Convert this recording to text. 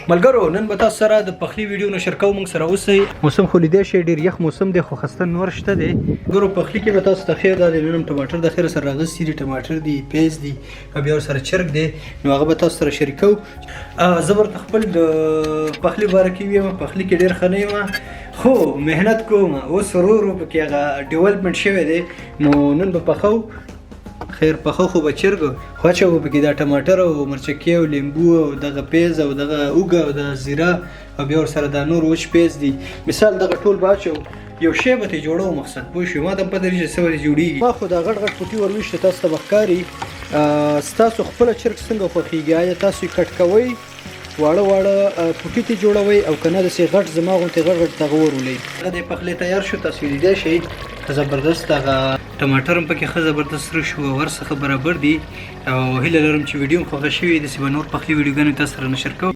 ملګرو نن به تاسو سره د پخلی ویډیو نشر کوم. موږ سره اوسئ. موسم خو لیدای شئ ډېر یخ موسم دی خو خسته نور شته دی. ګورو پخلی کې به تاسو ته خیر دا دی نن ټماټر د خیر سره راغستي دي، ټماټر دی، پیاز دی او بیا سره چرګ دی، نو هغه به تاسو سره شریکو. زه ورته خپل د پخلی باره کې ویم. پخلی کې ډېر ښه نه یم خو مهنت کوم. اوس ورو ورو پکې هغه ډیولپمنټ شوی دی، نو نن به پخو. خیر پخو خو به چرګ خو اچوو پکې دا ټماټر او مرچکې او لیمبو او دغه پیاز او دغه اوږه او د زیره او بیا ورسره دا نور وچ پیاز دي. مثال دغه ټول به اچو، یو شی به ترې جوړو. مقصد پوه شوې؟ ما ته پته لري چې څه ورې جوړېږي. ما خو دا غټ غټ پوټي ور ویشته تاسو ته به ښکاري. ستاسو خپله چرګ څنګه خوښېږي؟ آیا تاسو یې کټ کوئ واړه واړه پوټي ته جوړوئ او که نه داسې غټ زما غوندې غټ غټ دغه ورولئ؟ هغه د پخلی تیار شو، تاسو یې لیدای شئ. زبردست هغه ټماټر هم پکې ښه زبردست سره شو، ورڅخه برابر دي. او هیله لرم چې ویډیو هم خوښه شوې داسې به نور پخلي ویډیوګانې تاسو سره نشر کوم.